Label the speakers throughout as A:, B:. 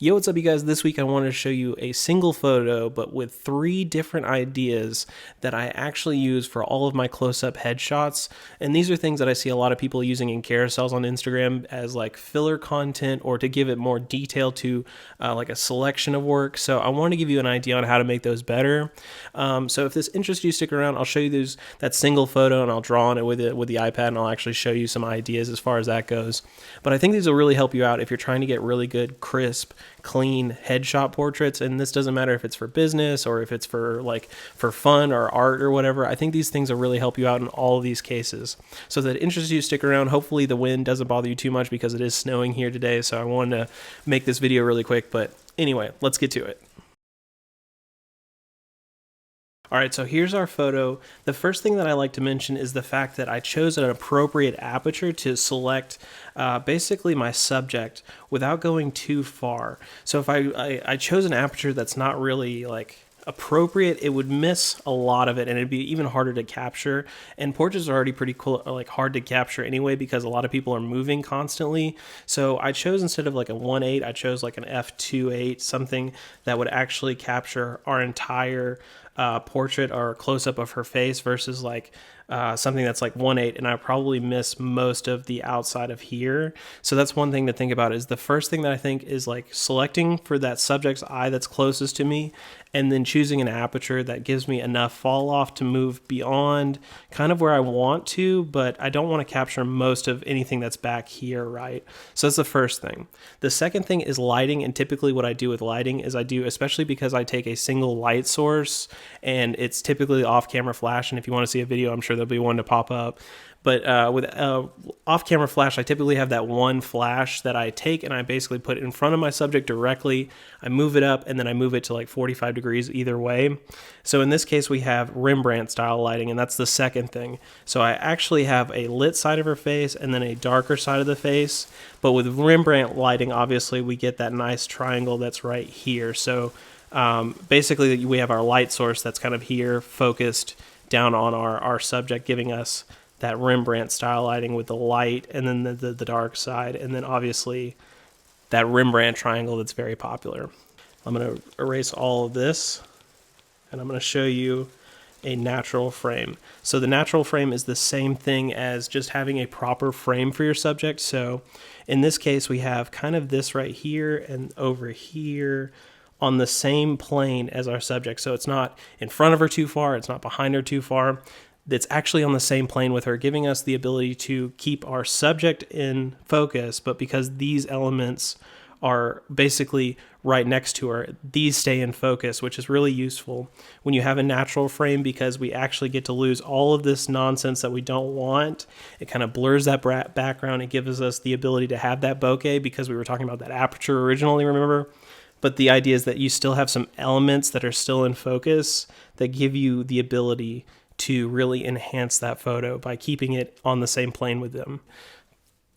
A: Yo, what's up, you guys? This week I wanted to show you a single photo, but with 3 different ideas that I actually use for all of my close-up headshots. And these are things that I see a lot of people using in carousels on Instagram as like filler content or to give it more detail to like a selection of work. So I want to give you an idea on how to make those better. So if this interests you, stick around. I'll show you that single photo and I'll draw on it with the iPad, and I'll actually show you some ideas as far as that goes. But I think these will really help you out if you're trying to get really good, crisp, clean headshot portraits. And this doesn't matter if it's for business or if it's for fun or art or whatever. I think these things will really help you out in all of these cases. So if that interests you, stick around. Hopefully the wind doesn't bother you too much because it is snowing here today. So I wanted to make this video really quick. But anyway, let's get to it. All right, so here's our photo. The first thing that I like to mention is the fact that I chose an appropriate aperture to select basically my subject without going too far. So if I chose an aperture that's not really like appropriate, it would miss a lot of it and it'd be even harder to capture. And portraits are already pretty cool, like hard to capture anyway, because a lot of people are moving constantly. So I chose, instead of like a 1.8, I chose like an f2.8, something that would actually capture our entire portrait or close-up of her face, versus like something that's like 1.8, and I probably miss most of the outside of here. So that's one thing to think about. Is the first thing that I think is like selecting for that subject's eye that's closest to me, and then choosing an aperture that gives me enough fall off to move beyond kind of where I want to, but I don't want to capture most of anything that's back here, right? So that's the first thing. The second thing is lighting, and typically what I do with lighting is especially because I take a single light source and it's typically off-camera flash, and if you want to see a video, I'm sure there'll be one to pop up. But with off-camera flash, I typically have that one flash that I take and I basically put it in front of my subject directly. I move it up and then I move it to like 45 degrees either way. So in this case, we have Rembrandt style lighting, and that's the second thing. So I actually have a lit side of her face and then a darker side of the face. But with Rembrandt lighting, obviously, we get that nice triangle that's right here. So basically, we have our light source that's kind of here, focused down on our subject, giving us that Rembrandt style lighting with the light and then the dark side, and then obviously that Rembrandt triangle that's very popular. I'm going to erase all of this and I'm going to show you a natural frame. So the natural frame is the same thing as just having a proper frame for your subject. So in this case, we have kind of this right here and over here on the same plane as our subject. So it's not in front of her too far, it's not behind her too far. That's actually on the same plane with her, giving us the ability to keep our subject in focus, but because these elements are basically right next to her, these stay in focus, which is really useful when you have a natural frame, because we actually get to lose all of this nonsense that we don't want. It kind of blurs that background. It gives us the ability to have that bokeh, because we were talking about that aperture originally, remember? But the idea is that you still have some elements that are still in focus that give you the ability to really enhance that photo by keeping it on the same plane with them.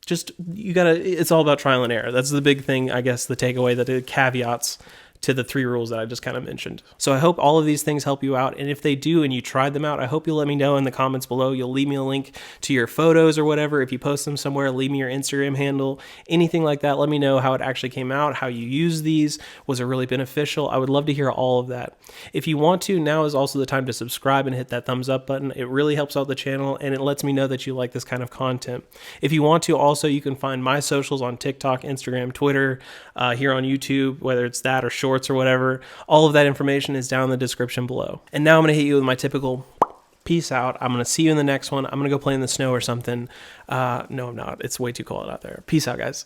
A: It's all about trial and error. That's the big thing, I guess, the takeaway, the caveats to the 3 rules that I just kind of mentioned. So I hope all of these things help you out. And if they do and you tried them out, I hope you'll let me know in the comments below. You'll leave me a link to your photos or whatever. If you post them somewhere, leave me your Instagram handle, anything like that. Let me know how it actually came out, how you use these. Was it really beneficial? I would love to hear all of that. If you want to, now is also the time to subscribe and hit that thumbs up button. It really helps out the channel and it lets me know that you like this kind of content. If you want to, also, you can find my socials on TikTok, Instagram, Twitter, here on YouTube, whether it's that or Shorts or whatever. All of that information is down in the description below. And now I'm going to hit you with my typical peace out. I'm going to see you in the next one. I'm going to go play in the snow or something. No, I'm not. It's way too cold out there. Peace out, guys.